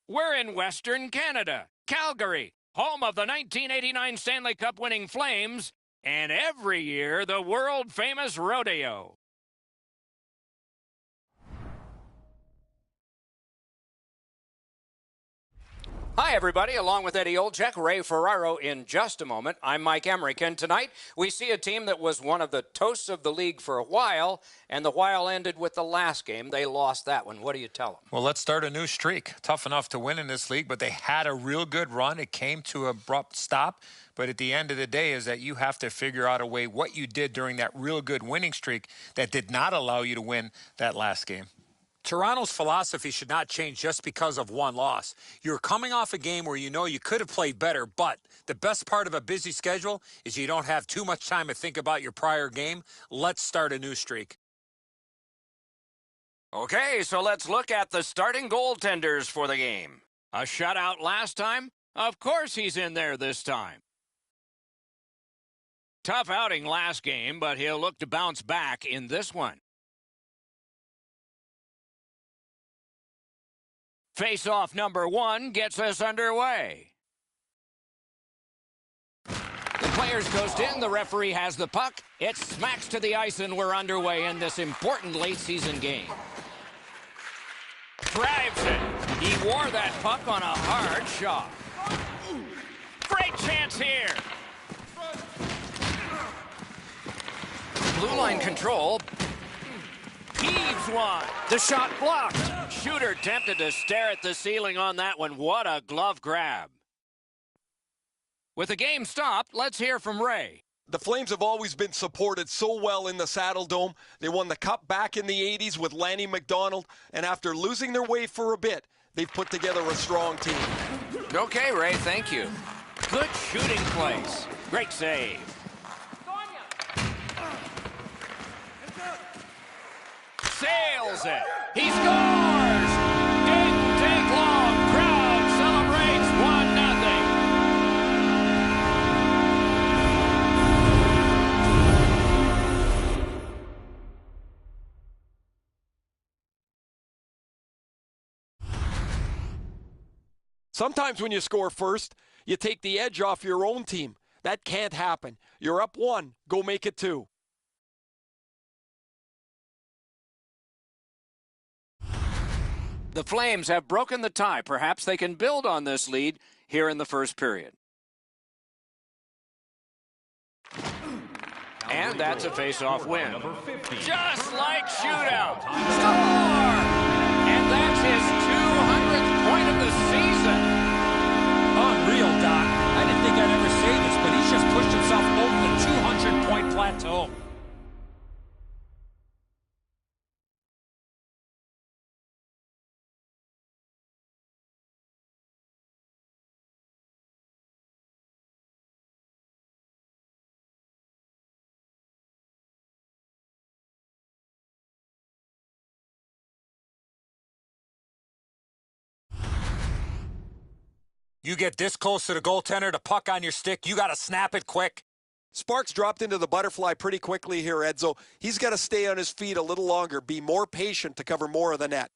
We're in Western Canada, Calgary, home of the 1989 Stanley Cup winning Flames, and every year the world-famous rodeo. Hi, everybody. Along with Eddie Olczyk, Ray Ferraro in just a moment. I'm Mike Emrick, and tonight we see a team that was one of the toasts of the league for a while, and the while ended with the last game. They lost that one. What do you tell them? Well, let's start a new streak. Tough enough to win in this league, but they had a real good run. It came to an abrupt stop, but at the end of the day is that you have to figure out a way what you did during that real good winning streak that did not allow you to win that last game. Toronto's philosophy should not change just because of one loss. You're coming off a game where you know you could have played better, but the best part of a busy schedule is you don't have too much time to think about your prior game. Let's start a new streak. Okay, so let's look at the starting goaltenders for the game. A shutout last time? Of course he's in there this time. Tough outing last game, but he'll look to bounce back in this one. Face-off number 1 gets us underway. The players coast in, the referee has the puck. It smacks to the ice and we're underway in this important late-season game. Drives it. He wore that puck on a hard shot. Great chance here. Blue line control. Heaves one. The shot blocked. Shooter tempted to stare at the ceiling on that one. What a glove grab. With the game stopped, let's hear from Ray. The Flames have always been supported so well in the Saddle Dome. They won the Cup back in the 80s with Lanny McDonald, and after losing their way for a bit, they've put together a strong team. Okay, Ray, thank you. Good shooting place. Great save. Sails it. He scores! Didn't take long. Crowd celebrates 1-0. Sometimes when you score first, you take the edge off your own team. That can't happen. You're up 1. Go make it 2. The Flames have broken the tie. Perhaps they can build on this lead here in the first period. And that's a face-off win. Just like shootout. Score! And that's his 200th point of the season. Unreal, Doc. I didn't think I'd ever say this, but he's just pushed himself over the 200-point plateau. You get this close to the goaltender, the puck on your stick, you got to snap it quick. Sparks dropped into the butterfly pretty quickly here, Edzo. He's got to stay on his feet a little longer, be more patient to cover more of the net.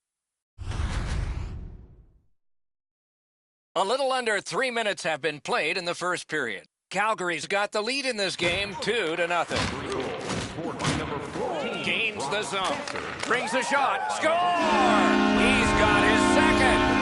A little under 3 minutes have been played in the first period. Calgary's got the lead in this game, 2-0. Gains the zone. Brings the shot. Score! He's got his second.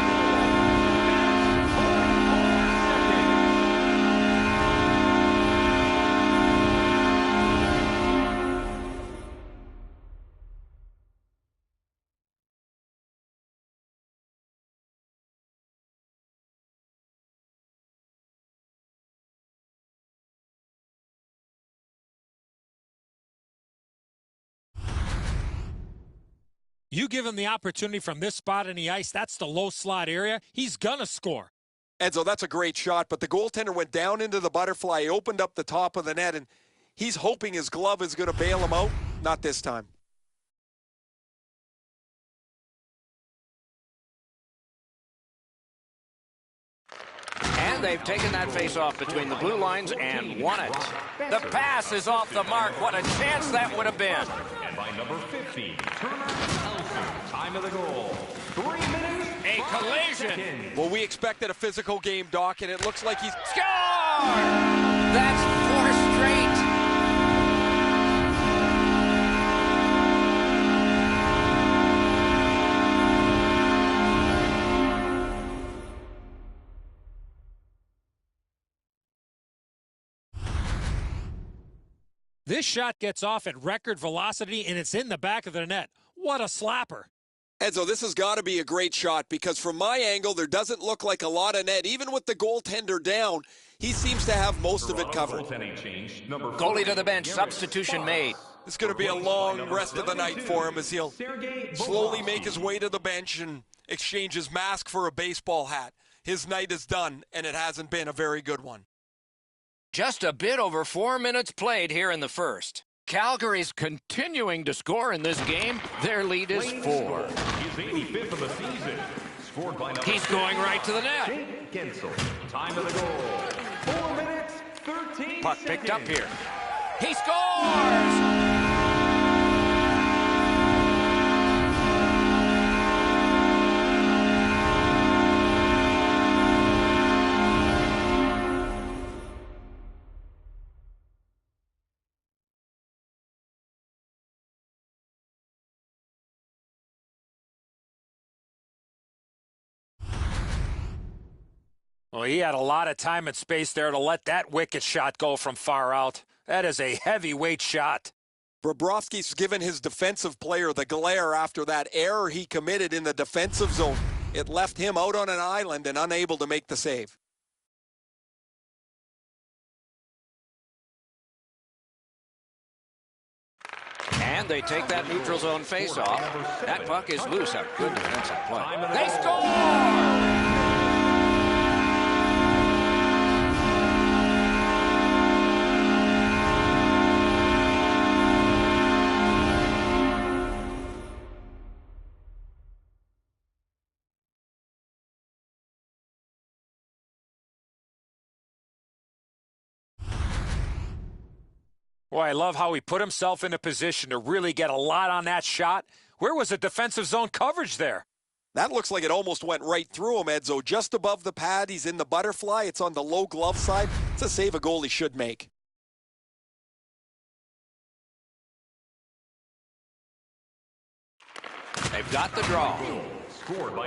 You give him the opportunity from this spot in the ice, that's the low slot area, he's gonna score. Edzo, that's a great shot, but the goaltender went down into the butterfly, opened up the top of the net, and he's hoping his glove is going to bail him out. Not this time. And they've taken that face-off between the blue lines and won it. The pass is off the mark. What a chance that would have been. And by number 50, Turner Elson, time of the goal, 3 minutes. A collision. Well, we expected a physical game, Doc, and it looks like he's... Score! That's 4 straight. This shot gets off at record velocity, and it's in the back of the net. What a slapper. Edzo, this has got to be a great shot because from my angle, there doesn't look like a lot of net. Even with the goaltender down, he seems to have most of it covered. Goalie to the bench, substitution made. It's going to be a long rest of the night for him as he'll slowly make his way to the bench and exchange his mask for a baseball hat. His night is done, and it hasn't been a very good one. Just a bit over 4 minutes played here in the first. Calgary's continuing to score in this game. Their lead is 4. He's 85th of the season. Scored by He's going right to the net. Time of the goal. 4 minutes, 13 Puck picked up seconds. here. He scores! Well, he had a lot of time and space there to let that wicked shot go from far out. That is a heavyweight shot. Bobrovsky's given his defensive player the glare after that error he committed in the defensive zone. It left him out on an island and unable to make the save. And they take that neutral zone face-off. That puck is loose. A good defensive play. They score! Boy, I love how he put himself in a position to really get a lot on that shot. Where was the defensive zone coverage there? That looks like it almost went right through him, Edzo. Just above the pad, he's in the butterfly. It's on the low glove side. It's a save a goalie should make. They've got the draw.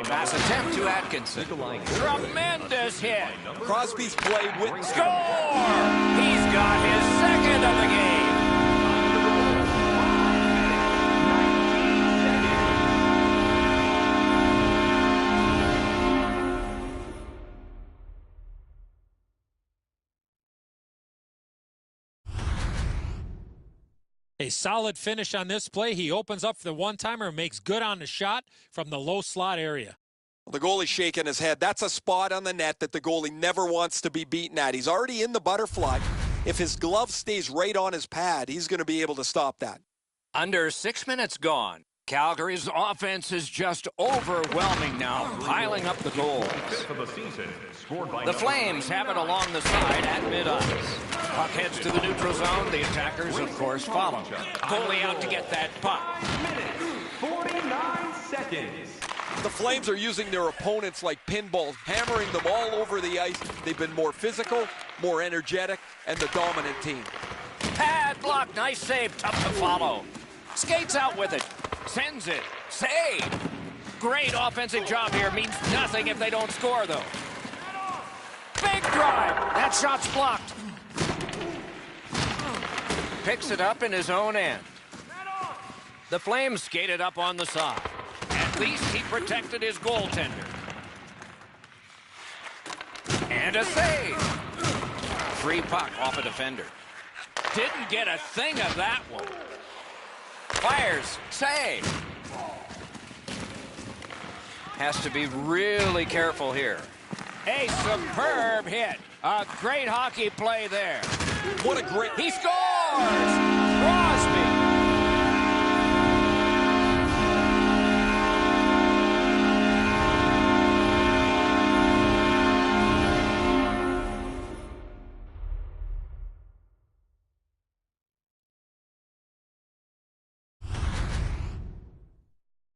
Pass attempt to Atkinson. Tremendous hit. Crosby's play with... Score! He's got his second of the game. A solid finish on this play. He opens up for the one-timer and makes good on the shot from the low slot area. The goalie's shaking his head. That's a spot on the net that the goalie never wants to be beaten at. He's already in the butterfly. If his glove stays right on his pad, he's going to be able to stop that. Under 6 minutes gone. Calgary's offense is just overwhelming now, piling up the goals. The Flames have it along the side at mid-ice. Puck heads to the neutral zone. The attackers, of course, follow. Goalie out to get that puck. 49 seconds. The Flames are using their opponents like pinballs, hammering them all over the ice. They've been more physical, more energetic, and the dominant team. Pad block, nice save, tough to follow. Skates out with it, sends it, save. Great offensive job here, means nothing if they don't score, though. Big drive, that shot's blocked. Picks it up in his own end. The Flames skated up on the side. At least he protected his goaltender. And a save. Free puck off a defender. Didn't get a thing of that one. Fires, save. Has to be really careful here. A superb hit. A great hockey play there. What a great... He scores! Crosby.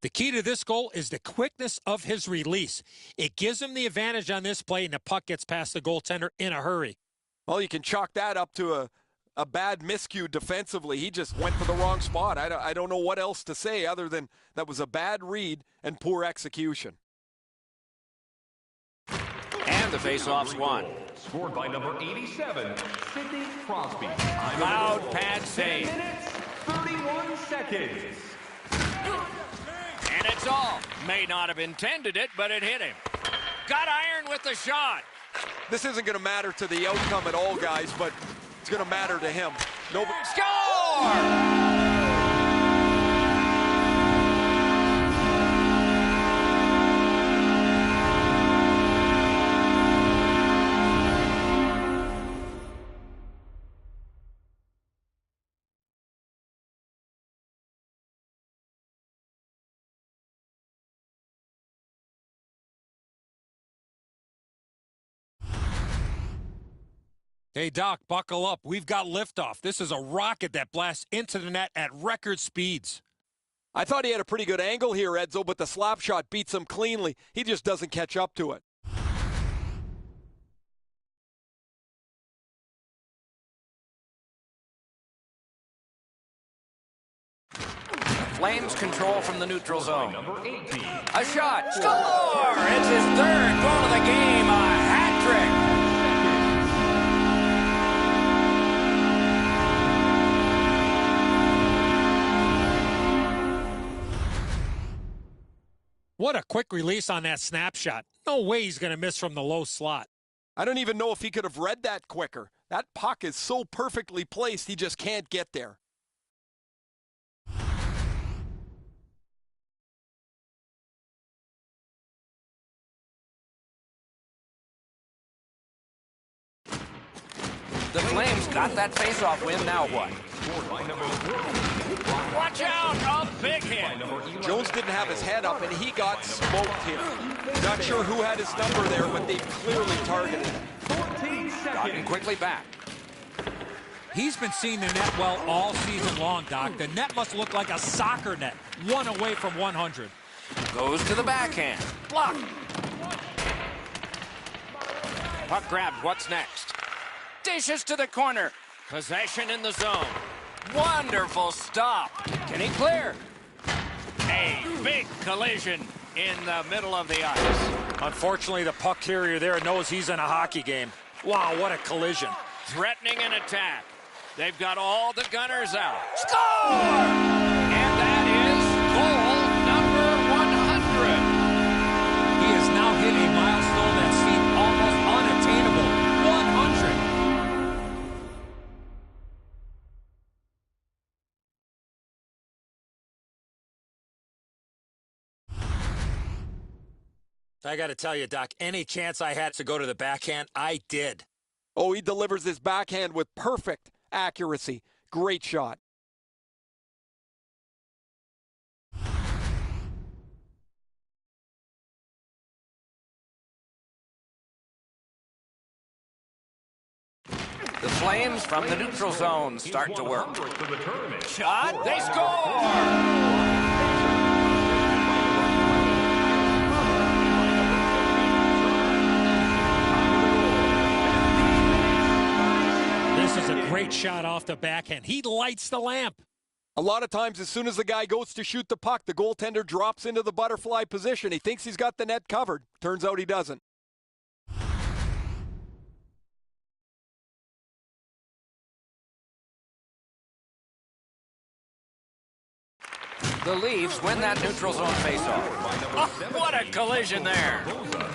The key to this goal is the quickness of his release. It gives him the advantage on this play, and the puck gets past the goaltender in a hurry. Well, you can chalk that up to a bad miscue defensively. He just went for the wrong spot. I don't know what else to say other than that was a bad read and poor execution. And the faceoff's won. Scored by number 87, Sidney Crosby. Loud pad save. 10 minutes, 31 seconds. And it's all. May not have intended it, but it hit him. Got iron with the shot. This isn't going to matter to the outcome at all, guys, but it's going to matter to him. Score! Hey, Doc, buckle up. We've got liftoff. This is a rocket that blasts into the net at record speeds. I thought he had a pretty good angle here, Edzo, but the slap shot beats him cleanly. He just doesn't catch up to it. Flames control from the neutral zone. Number 18. A shot. Score! It's his third goal of the game. A hat trick. What a quick release on that snapshot. No way he's going to miss from the low slot. I don't even know if he could have read that quicker. That puck is so perfectly placed, he just can't get there. The Flames got that faceoff win. Now what? Watch out! A big hit. Jones didn't have his head up, and he got smoked here. Not sure who had his number there, but they clearly targeted him. 14 Gotten seconds. quickly back. He's been seeing the net well all season long, Doc. The net must look like a soccer net, one away from 100. Goes to the backhand. Block. Puck grabbed. What's next? Dishes to the corner. Possession in the zone. Wonderful stop. Can he clear? A big collision in the middle of the ice. Unfortunately, the puck carrier there knows he's in a hockey game. Wow, what a collision. Threatening an attack. They've got all the gunners out. Score! And that is goal number 100. He has now hit a milestone that seemed almost unattainable. 100. I got to tell you, Doc, any chance I had to go to the backhand, I did. Oh, he delivers his backhand with perfect accuracy. Great shot. The Flames from the neutral zone start to work. For the tournament. Shot. They score! This is a great shot off the backhand. He lights the lamp. A lot of times, as soon as the guy goes to shoot the puck, the goaltender drops into the butterfly position. He thinks he's got the net covered. Turns out he doesn't. The Leafs win that neutral zone faceoff. Oh, what a collision there.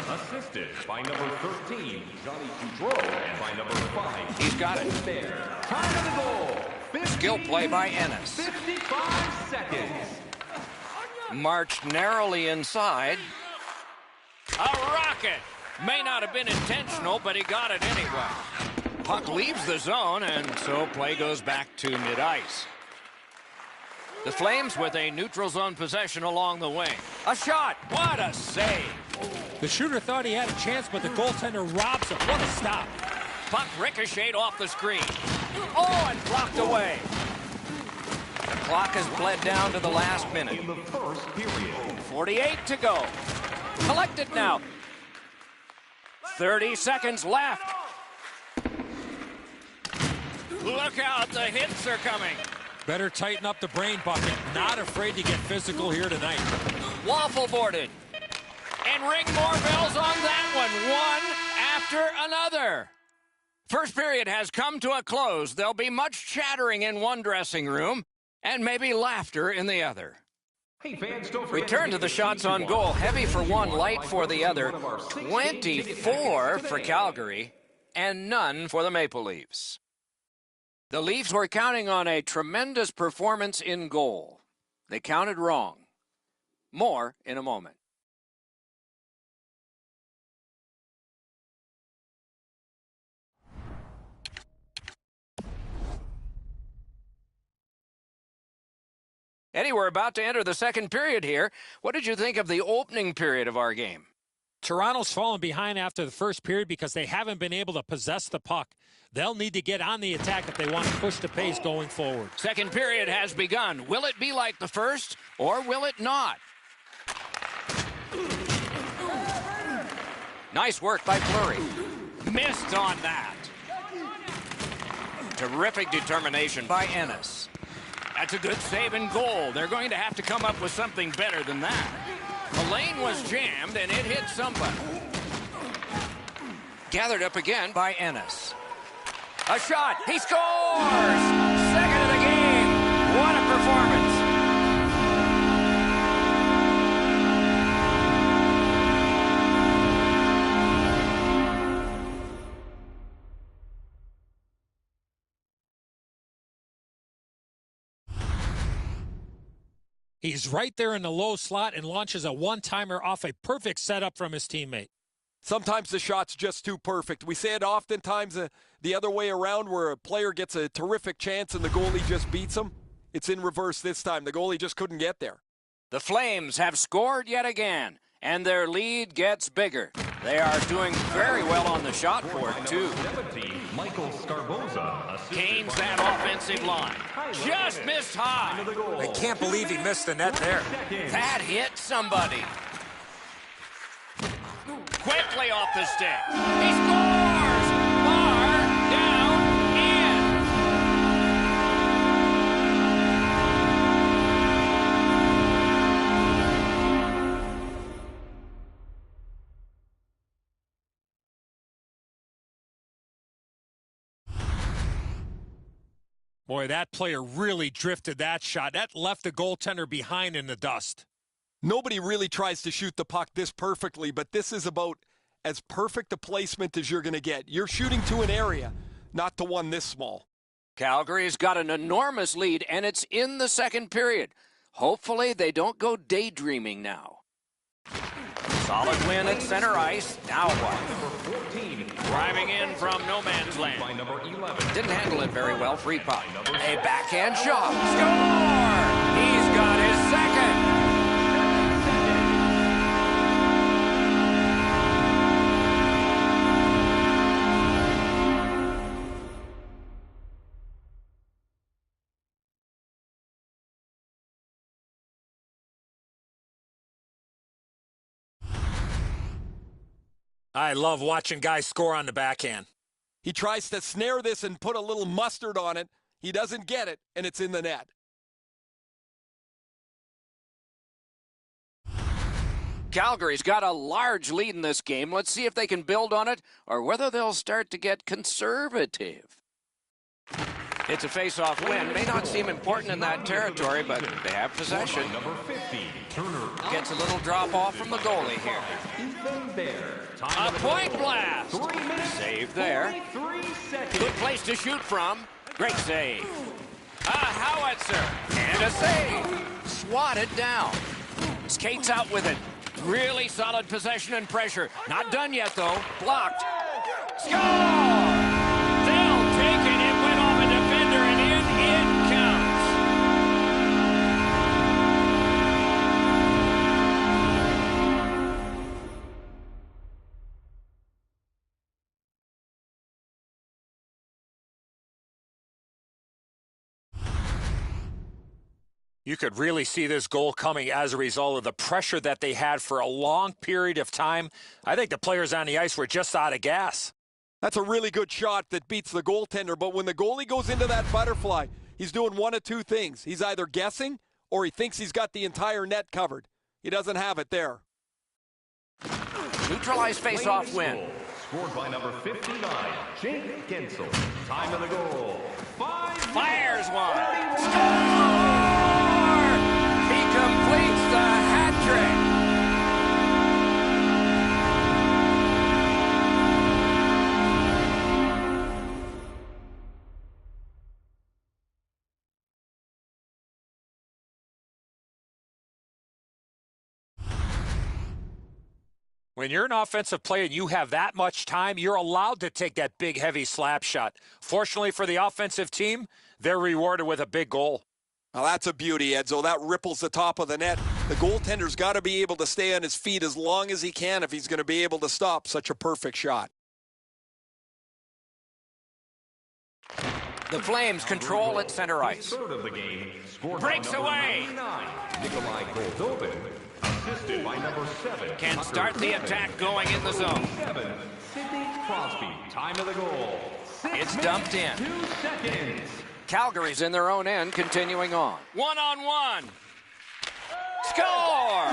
Assisted by number 13, Johnny Gaudreau, and by number 5. He's got it. There. Time of the goal. Skill play by Ennis. 55 seconds. Marched narrowly inside. A rocket. May not have been intentional, but he got it anyway. Puck leaves the zone, and so play goes back to mid-ice. The Flames with a neutral zone possession along the wing. A shot. What a save. The shooter thought he had a chance, but the goaltender robs him. What a stop. Puck ricocheted off the screen. Oh, and blocked away. Clock has bled down to the last minute. In the first period. 48 to go. Collected now. 30 seconds left. Look out, the hits are coming. Better tighten up the brain bucket. Not afraid to get physical here tonight. Waffle boarded. And ring more bells on that one. One after another. First period has come to a close. There'll be much chattering in one dressing room and maybe laughter in the other. Hey fans, don't forget Return to the shots on goal. Heavy for one, light for the other. 24 for Calgary and none for the Maple Leafs. The Leafs were counting on a tremendous performance in goal. They counted wrong. More in a moment. Eddie, we're about to enter the second period here. What did you think of the opening period of our game? Toronto's fallen behind after the first period because they haven't been able to possess the puck. They'll need to get on the attack if they want to push the pace going forward. Second period has begun. Will it be like the first, or will it not? Nice work by Fleury. Missed on that. Terrific determination by Ennis. That's a good save and goal. They're going to have to come up with something better than that. The lane was jammed, and it hit somebody. Gathered up again by Ennis. A shot. He scores! Second of the game. What a performance. He's right there in the low slot and launches a one-timer off a perfect setup from his teammate. Sometimes the shot's just too perfect. We say it oftentimes the other way around where a player gets a terrific chance and the goalie just beats him. It's in reverse this time. The goalie just couldn't get there. The Flames have scored yet again, and their lead gets bigger. They are doing very well on the shot board, too. 17, Michael Scarboza. Gains that offensive line. Just missed high. I can't believe he missed the net there. That hit somebody. Quickly off the stick. He scores! Bar down in. Boy, that player really drifted that shot. That left the goaltender behind in the dust. Nobody really tries to shoot the puck this perfectly, but this is about as perfect a placement as you're going to get. You're shooting to an area, not to one this small. Calgary's got an enormous lead, and it's in the second period. Hopefully they don't go daydreaming now. Solid win at center ice. Now what? Driving in from no man's land. Didn't handle it very well. Free puck. A backhand shot. Score! He's got his second. I love watching guys score on the backhand. He tries to snare this and put a little mustard on it. He doesn't get it, and it's in the net. Calgary's got a large lead in this game. Let's see if they can build on it or whether they'll start to get conservative. It's a face-off win. May not seem important in that territory, but they have possession. Gets a little drop-off from the goalie here. A point blast. Save there. Good place to shoot from. Great save. A howitzer. And a save. Swatted down. Skates out with it. Really solid possession and pressure. Not done yet, though. Blocked. Score! They'll take it. It went off a defender, and in it counts. You could really see this goal coming as a result of the pressure that they had for a long period of time. I think the players on the ice were just out of gas. That's a really good shot that beats the goaltender, but when the goalie goes into that butterfly, he's doing one of two things. He's either guessing or he thinks he's got the entire net covered. He doesn't have it there. Neutralized face-off win. Scored by number 59, Jake Gensel. Time of the goal, 5 Fires one. Score! He completes the hat trick. When you're an offensive player and you have that much time, you're allowed to take that big, heavy slap shot. Fortunately for the offensive team, they're rewarded with a big goal. Well, that's a beauty, Edzo. That ripples the top of the net. The goaltender's got to be able to stay on his feet as long as he can if he's going to be able to stop such a perfect shot. The Flames control at center ice. Third of the game, scored Breaks by number away. 99, Nikolai Goldobin. Assisted by number 7. Can start the attack going in the zone. 7, Sidney Crosby. Time of the goal, 6 It's minutes, dumped in. 2 seconds. Calgary's in their own end, continuing on. One-on-one. Score!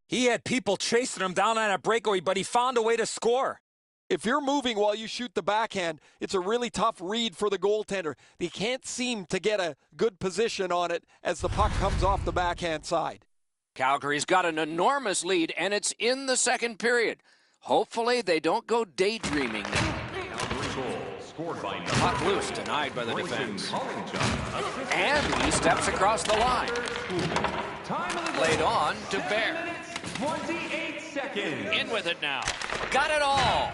He had people chasing him down on a breakaway, but he found a way to score. If you're moving while you shoot the backhand, it's a really tough read for the goaltender. He can't seem to get a good position on it as the puck comes off the backhand side. Calgary's got an enormous lead, and it's in the second period. Hopefully they don't go daydreaming now. Calgary goal, scored by number Puck loose, 3, denied by the Grayson defense. Hollington. And he steps across the line. Time of the Laid goal, on to 7 Bear. minutes, 28 seconds. In with it now. Got it all.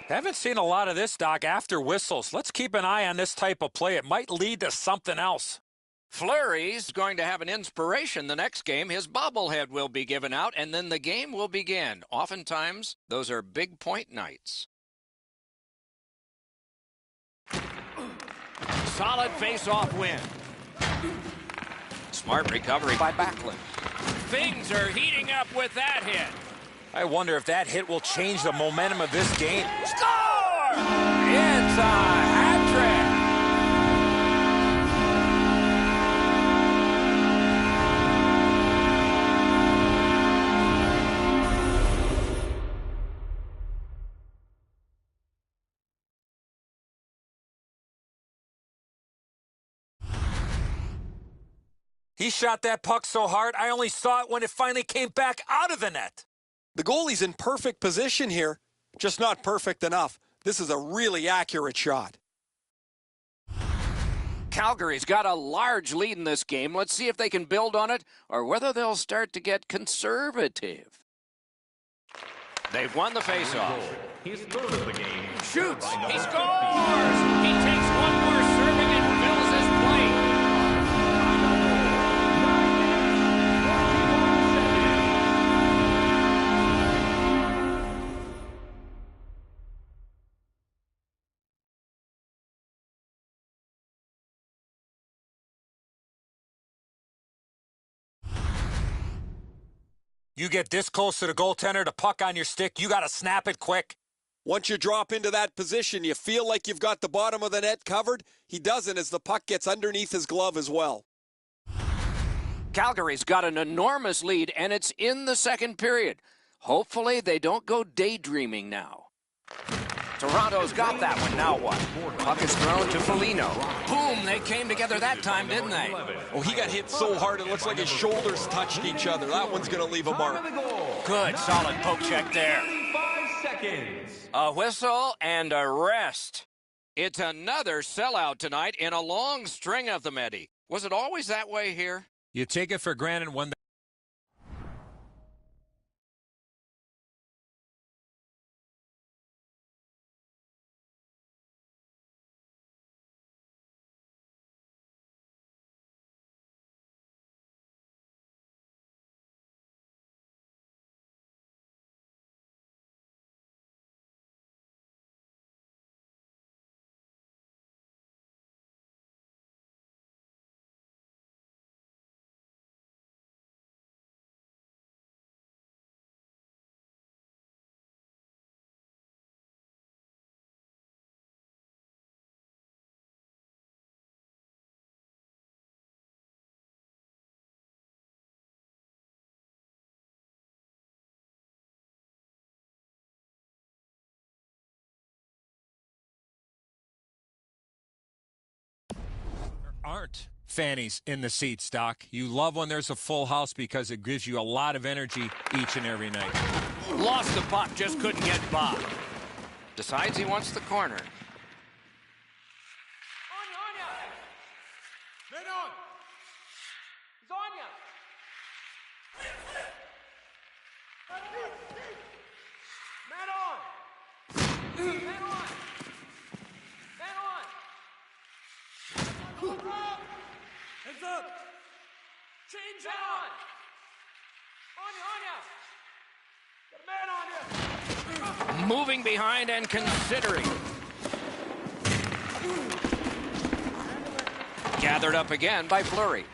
Haven't seen a lot of this, Doc, after whistles. Let's keep an eye on this type of play. It might lead to something else. Fleury's going to have an inspiration the next game. His bobblehead will be given out, and then the game will begin. Oftentimes, those are big point nights. Solid face-off win. Smart recovery by Backlund. Things are heating up with that hit. I wonder if that hit will change the momentum of this game. Score! It's a hat trick. He shot that puck so hard, I only saw it when it finally came back out of the net. The goalie's in perfect position here, just not perfect enough. This is a really accurate shot. Calgary's got a large lead in this game. Let's see if they can build on it or whether they'll start to get conservative. They've won the faceoff. His third of the game. Shoots. By He number scores. He takes one more serving and fills his plate. Time of the goal, 9 minutes, 21 seconds. You get this close to the goaltender, the puck on your stick, you got to snap it quick. Once you drop into that position, you feel like you've got the bottom of the net covered. He doesn't as the puck gets underneath his glove as well. Calgary's got an enormous lead, and it's in the second period. Hopefully they don't go daydreaming now. Toronto's got that one. Now what? Puck is thrown to Foligno. Boom, they came together that time, didn't they? Oh, he got hit so hard it looks like his shoulders touched each other. That one's going to leave a Time mark. of the goal, Good, solid poke check there. 35 seconds. A whistle and a rest. It's another sellout tonight in a long string of them, Eddie. Was it always that way here? You take it for granted when aren't fannies in the seats, Doc. You love when there's a full house because it gives you a lot of energy each and every night. Lost the puck, just couldn't get by. Decides he wants the corner. Heads up! Change on! Got a man on you! Moving behind and considering. Gathered up again by Fleury.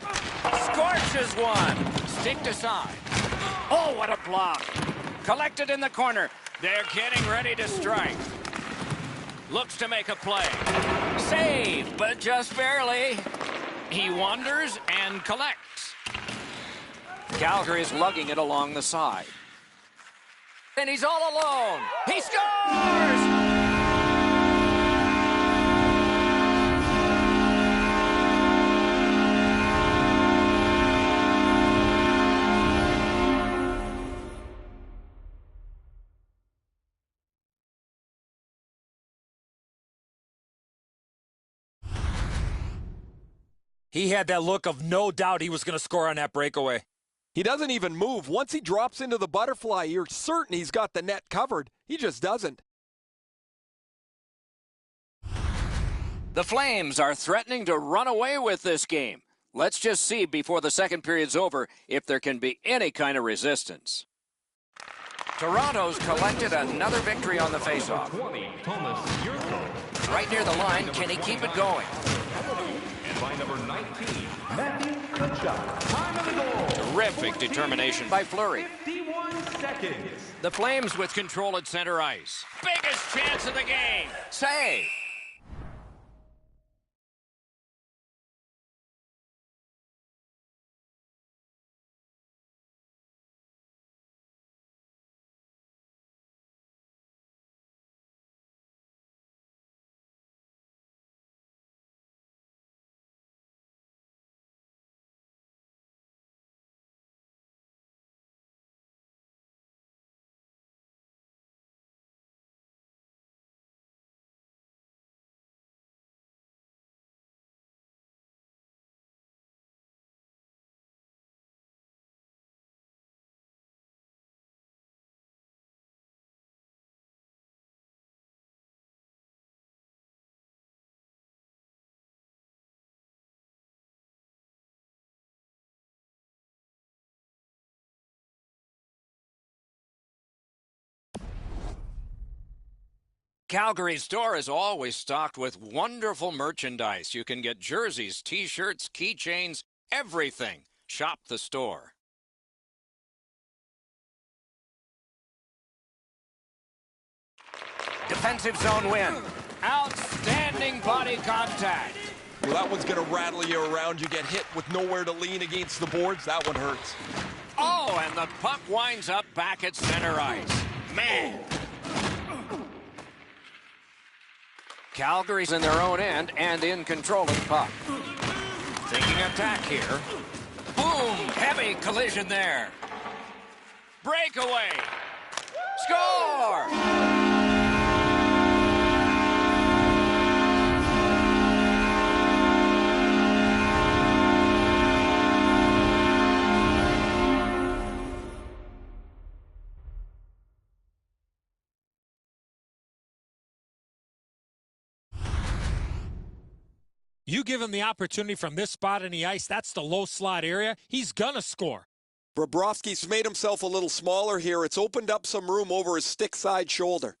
Scorches one. Sticked aside. Oh, what a block. Collected in the corner. They're getting ready to strike. Looks to make a play. Save, but just barely. He wanders and collects. Calgary's lugging it along the side. And he's all alone. He scores! He had that look of no doubt he was going to score on that breakaway. He doesn't even move. Once he drops into the butterfly, you're certain he's got the net covered. He just doesn't. The Flames are threatening to run away with this game. Let's just see before the second period's over if there can be any kind of resistance. Toronto's collected another victory on the faceoff. 20, Thomas Yurko. Right near the line, can he keep it going? And by number 19, Matthew Kutchuk. Time of the goal. Terrific determination by Fleury. 51 seconds. The Flames with control at center ice. Biggest chance of the game. Save. Calgary store is always stocked with wonderful merchandise. You can get jerseys, t-shirts, keychains, everything. Shop the store. Defensive zone win. Outstanding body contact. Well, that one's going to rattle you around. You get hit with nowhere to lean against the boards. That one hurts. Oh, and the puck winds up back at center ice. Man. Calgary's in their own end and in control of the puck. Thinking attack here. Boom! Heavy collision there. Breakaway. Score! You give him the opportunity from this spot in the ice, that's the low slot area, he's gonna score. Bobrovsky's made himself a little smaller here. It's opened up some room over his stick side shoulder.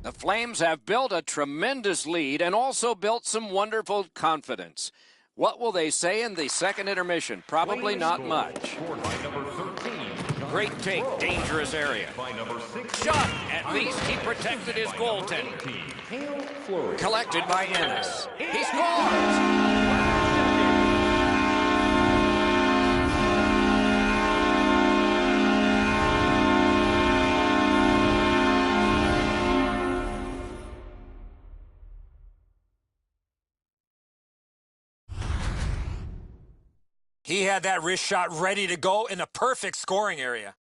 The Flames have built a tremendous lead and also built some wonderful confidence. What will they say in the second intermission? Probably not much. Scored by number 13. Great take, dangerous area. By number 6. Shot, at least he protected his goaltender. Collected by Ennis. He scores! He had that wrist shot ready to go in a perfect scoring area.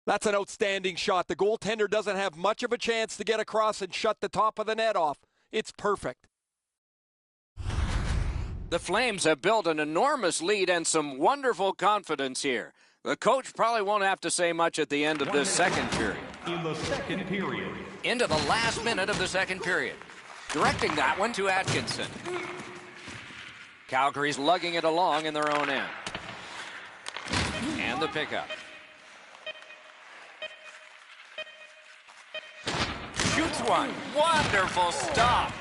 That's an outstanding shot. The goaltender doesn't have much of a chance to get across and shut the top of the net off. It's perfect. The Flames have built an enormous lead and some wonderful confidence here. The coach probably won't have to say much at the end of this second period. In the second period. Into the last minute of the second period. Directing that one to Atkinson. Calgary's lugging it along in their own end. And the pickup. Shoots one. Wonderful stop.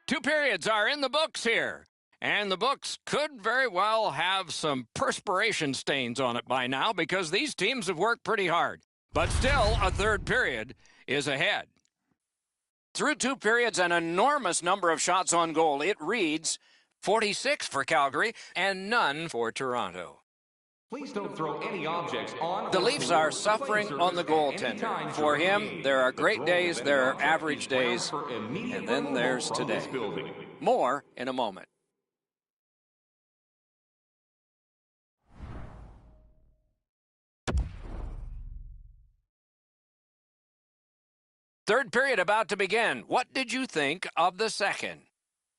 2 periods are in the books here. And the books could very well have some perspiration stains on it by now because these teams have worked pretty hard. But still, a third period is ahead. Through 2 periods, an enormous number of shots on goal. It reads 46 for Calgary and none for Toronto. Please don't throw any objects on. The Leafs are suffering on the goaltender. For him, there are great days, there are average days, and then there's today. More in a moment. Third period about to begin. What did you think of the second?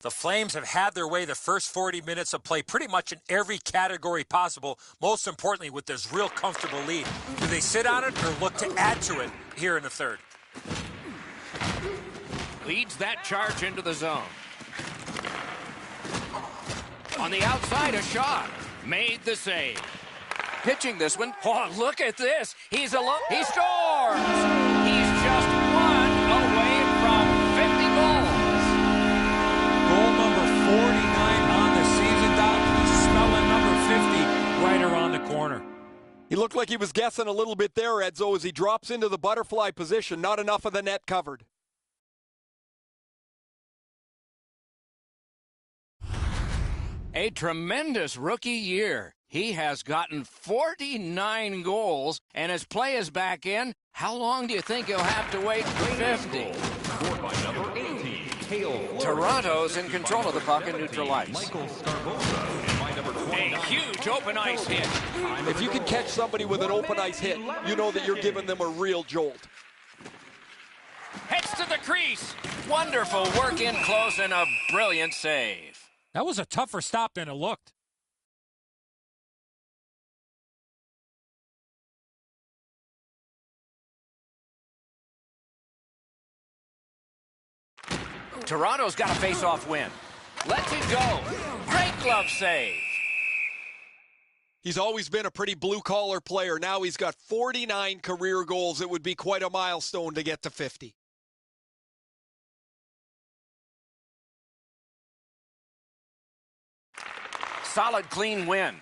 The Flames have had their way the first 40 minutes of play pretty much in every category possible, most importantly with this real comfortable lead. Do they sit on it or look to add to it here in the third? Leads that charge into the zone. On the outside, a shot. Made the save. Pitching this one. Oh, look at this. He's alone. He scores. He's just one away from 50 goals. Goal number 49 on the season, Doc. Smelling number 50 right around the corner. He looked like he was guessing a little bit there, Edzo, as he drops into the butterfly position. Not enough of the net covered. A tremendous rookie year. He has gotten 49 goals, and his play is back in. How long do you think he'll have to wait for 50? Scored by number 18, Cale Toronto's in control of the puck in neutral ice. Michael Scarbosa, and by number 29, A huge open ice hit. If you can catch somebody with an open ice hit, you know that you're giving them a real jolt. Heads to the crease. Wonderful work in close and a brilliant save. That was a tougher stop than it looked. Toronto's got a face-off win. Lets it go. Great glove save. He's always been a pretty blue-collar player. Now he's got 49 career goals. It would be quite a milestone to get to 50. Solid, clean win.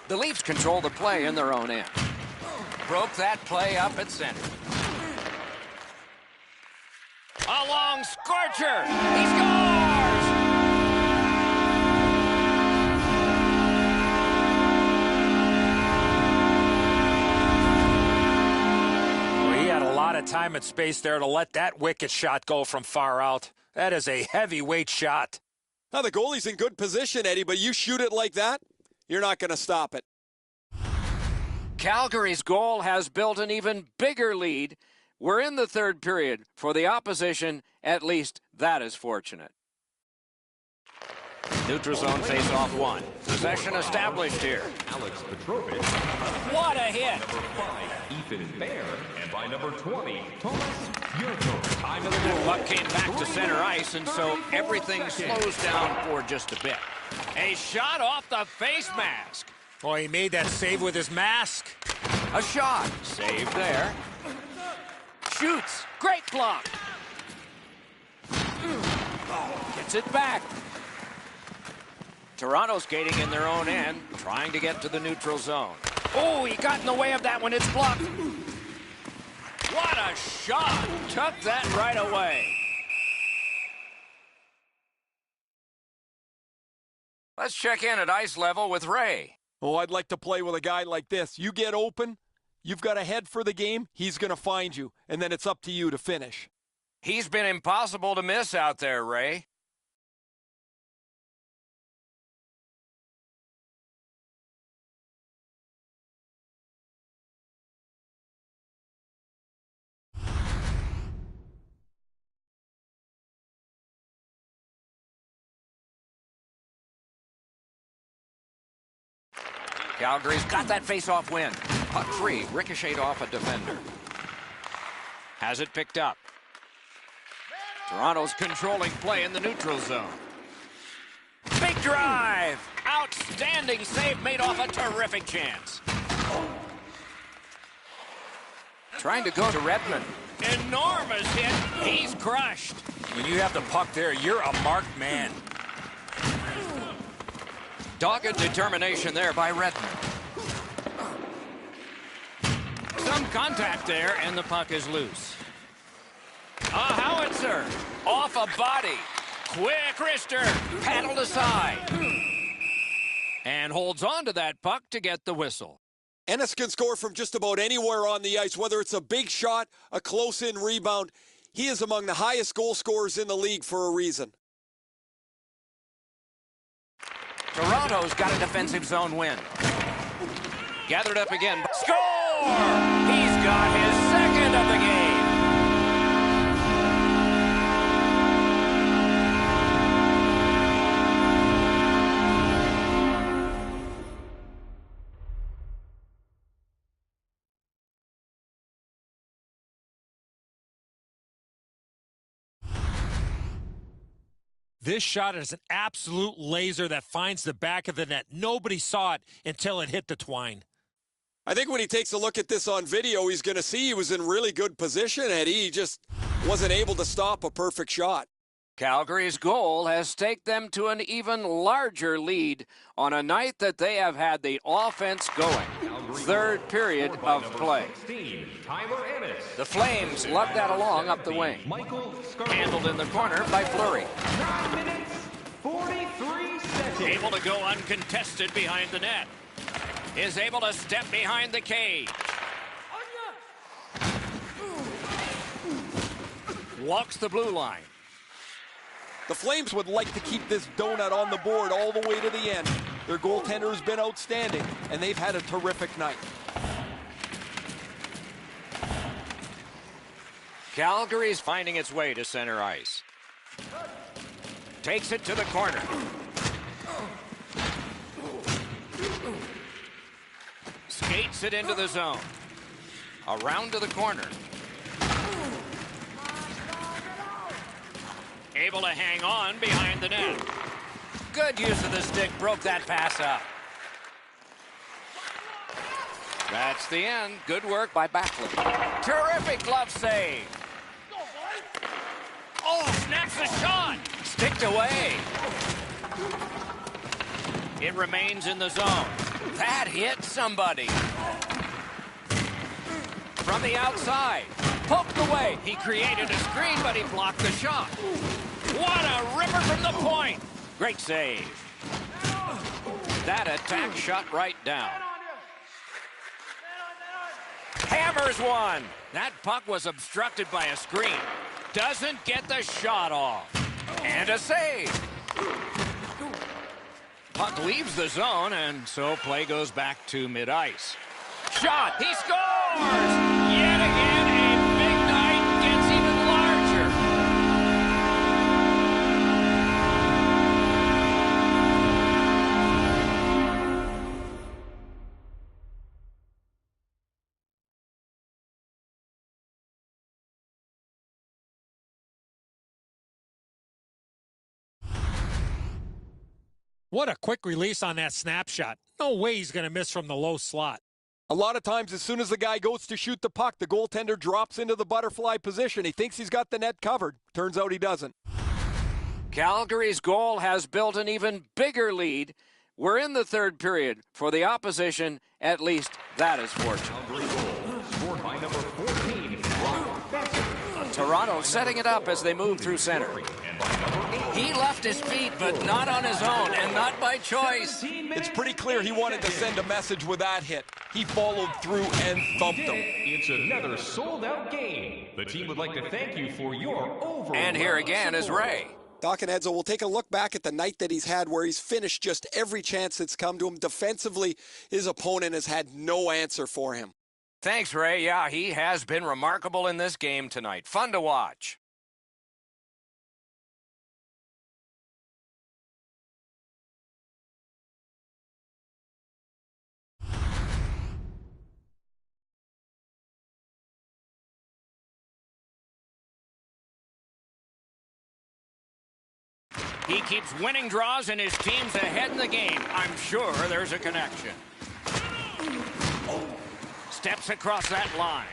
The Leafs control the play in their own end. Broke that play up at center. A long scorcher. He scores! Well, he had a lot of time and space there to let that wicked shot go from far out. That is a heavyweight shot. Now the goalie's in good position, Eddie, but you shoot it like that, you're not going to stop it. Calgary's goal has built an even bigger lead. We're in the third period. For the opposition, at least that is fortunate. Neutral zone face-off one. Possession established here. Alex Petrovich, What a hit! number 5, Ethan Bear, and by number 20, Thomas Yurko. Time of the goal. Puck came back to center ice, and so everything slows down for just a bit. A shot off the face mask. Boy, he made that save with his mask. A shot. Saved there. Shoots. Great block. Gets it back. Toronto skating in their own end, trying to get to the neutral zone. Oh, he got in the way of that one. It's blocked. What a shot. Took that right away. Let's check in at ice level with Ray. Oh, I'd like to play with a guy like this. You get open, you've got a head for the game, he's going to find you, and then it's up to you to finish. He's been impossible to miss out there, Ray. Calgary's got that face-off win. Puck free, ricocheted off a defender. Has it picked up. Toronto's controlling play in the neutral zone. Big drive! Outstanding save made off a terrific chance. Trying to go to Redmond. Enormous hit. He's crushed. When you have the puck there, you're a marked man. Dogged determination there by Redmond. Some contact there, and the puck is loose. A howitzer off a body. Quick wrister, paddled aside. And holds on to that puck to get the whistle. Ennis can score from just about anywhere on the ice, whether it's a big shot, a close-in rebound. He is among the highest goal scorers in the league for a reason. Toronto's got a defensive zone win. Gathered up again. Score! He's got his second of the game. This shot is an absolute laser that finds the back of the net. Nobody saw it until it hit the twine. I think when he takes a look at this on video, he's going to see he was in really good position, Eddie. He just wasn't able to stop a perfect shot. Calgary's goal has staked them to an even larger lead on a night that they have had the offense going. Third period of play. The Flames lug that along up the wing. Handled in the corner by Fleury. 9 minutes, 43 seconds. Able to go uncontested behind the net. Is able to step behind the cage. Walks the blue line. The Flames would like to keep this donut on the board all the way to the end. Their goaltender has been outstanding, and they've had a terrific night. Calgary's finding its way to center ice. Takes it to the corner. Skates it into the zone. Around to the corner. Able to hang on behind the net. Good use of the stick, broke that pass up. That's the end. Good work by Backlund. Terrific glove save. Oh, snaps the shot. Sticked away. It remains in the zone. That hit somebody. From the outside. Poked away. He created a screen, but he blocked the shot. What a ripper from the point. Great save. That attack shot right down. Hammers one. That puck was obstructed by a screen. Doesn't get the shot off. And a save. Puck leaves the zone, and so play goes back to mid-ice. Shot. He scores! Yet again, a big night gets even larger. What a quick release on that snapshot. No way he's going to miss from the low slot. A lot of times, as soon as the guy goes to shoot the puck, the goaltender drops into the butterfly position. He thinks he's got the net covered. Turns out he doesn't. Calgary's goal has built an even bigger lead. We're in the third period. For the opposition, at least that is fortunate. Scored by number 14, Brock Besser. Toronto setting it up as they move through center. He left his feet, but not on his own, and not by choice. It's pretty clear he wanted to send a message with that hit. He followed through and thumped him. It's another sold-out game. The team would like to thank you for your overall And here again is Ray. Doc and Edzo will take a look back at the night that he's had where he's finished just every chance that's come to him. Defensively, his opponent has had no answer for him. Thanks, Ray. Yeah, he has been remarkable in this game tonight. Fun to watch. He keeps winning draws and his team's ahead in the game. I'm sure there's a connection. Steps across that line.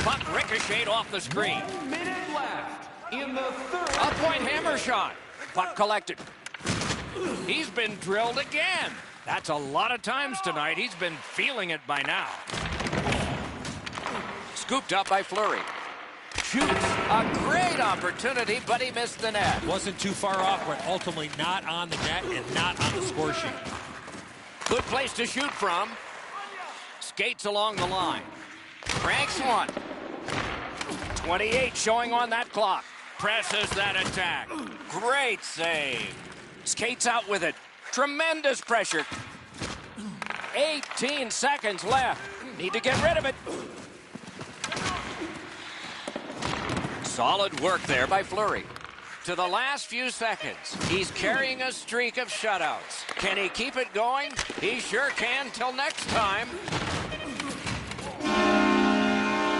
Puck ricocheted off the screen. 1 minute left in the third. A point hammer shot. Puck collected. He's been drilled again. That's a lot of times tonight. He's been feeling it by now. Scooped up by Fleury. Shoots. A great opportunity, but he missed the net. Wasn't too far off, but ultimately not on the net and not on the score sheet. Good place to shoot from. Skates along the line. Cranks one. 28 showing on that clock. Presses that attack. Great save. Skates out with it. Tremendous pressure. 18 seconds left. Need to get rid of it. Solid work there by Fleury. To the last few seconds, he's carrying a streak of shutouts. Can he keep it going? He sure can till next time.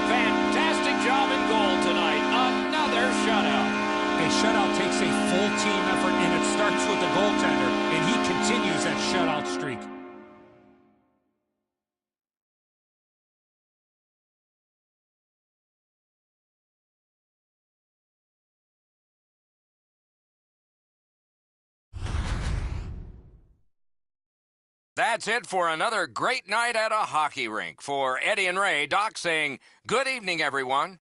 Fantastic job in goal tonight. Another shutout. A shutout takes a full team effort, and it starts with the goaltender, and he continues that shutout streak. That's it for another great night at a hockey rink. For Eddie and Ray, Doc saying, good evening, everyone.